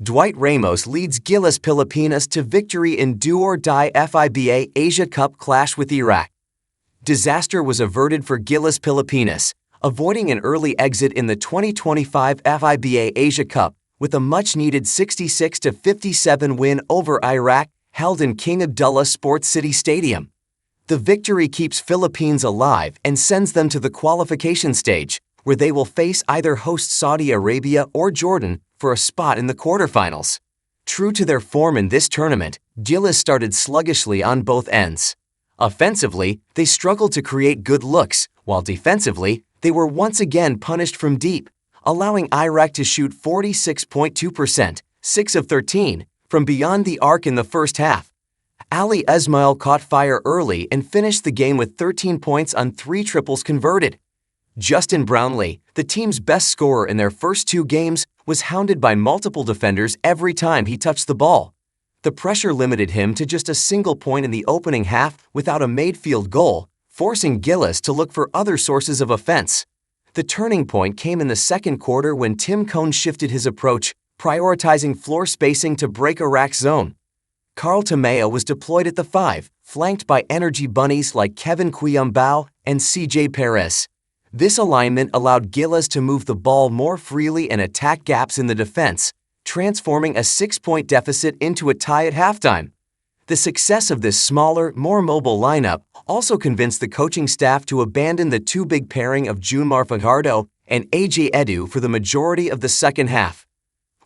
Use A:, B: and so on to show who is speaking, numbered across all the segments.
A: Dwight Ramos leads Gilas Pilipinas to victory in do-or-die FIBA Asia Cup clash with Iraq. Disaster was averted for Gilas Pilipinas, avoiding an early exit in the 2025 FIBA Asia Cup with a much-needed 66-57 win over Iraq held in King Abdullah Sports City Stadium. The victory keeps Philippines alive and sends them to the qualification stage, where they will face either host Saudi Arabia or Jordan for a spot in the quarterfinals. True to their form in this tournament, Gilas started sluggishly on both ends. Offensively, they struggled to create good looks, while defensively, they were once again punished from deep, allowing Iraq to shoot 46.2%, 6 of 13, from beyond the arc in the first half. Ali Ismail caught fire early and finished the game with 13 points on 3 triples converted. Justin Brownlee, the team's best scorer in their first 2 games, was hounded by multiple defenders every time he touched the ball. The pressure limited him to just a single point in the opening half without a made field goal, forcing Gilas to look for other sources of offense. The turning point came in the second quarter when Tim Cone shifted his approach, prioritizing floor spacing to break Iraq's zone. Carl Tomeo was deployed at the 5, flanked by energy bunnies like Kevin Quiambao and CJ Perez. This alignment allowed Gilas to move the ball more freely and attack gaps in the defense, transforming a 6-point deficit into a tie at halftime. The success of this smaller, more mobile lineup also convinced the coaching staff to abandon the too-big pairing of Junmar Fajardo and AJ Edu for the majority of the second half.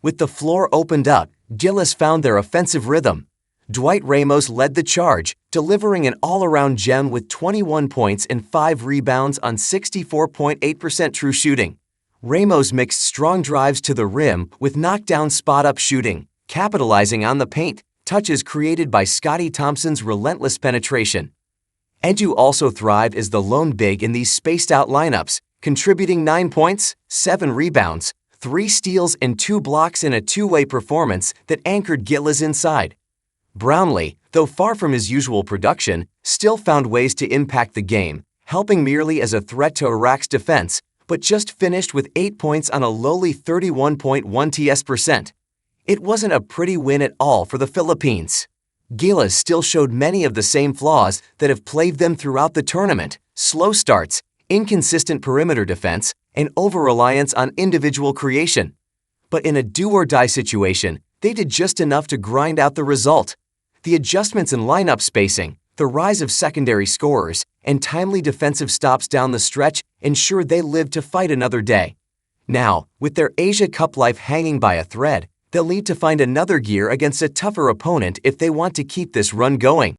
A: With the floor opened up, Gilas found their offensive rhythm. Dwight Ramos led the charge, delivering an all-around gem with 21 points and 5 rebounds on 64.8% true shooting. Ramos mixed strong drives to the rim with knockdown spot-up shooting, capitalizing on the paint, touches created by Scotty Thompson's relentless penetration. Edu also thrived as the lone big in these spaced-out lineups, contributing 9 points, 7 rebounds, 3 steals and 2 blocks in a two-way performance that anchored Gilas inside. Brownlee, though far from his usual production, still found ways to impact the game, helping merely as a threat to Iraq's defense, but just finished with 8 points on a lowly 31.1 TS%. It wasn't a pretty win at all for the Philippines. Gilas still showed many of the same flaws that have plagued them throughout the tournament: slow starts, inconsistent perimeter defense, and over-reliance on individual creation. But in a do-or-die situation, they did just enough to grind out the result. The adjustments in lineup spacing, the rise of secondary scorers, and timely defensive stops down the stretch ensured they lived to fight another day. Now, with their Asia Cup life hanging by a thread, they'll need to find another gear against a tougher opponent if they want to keep this run going.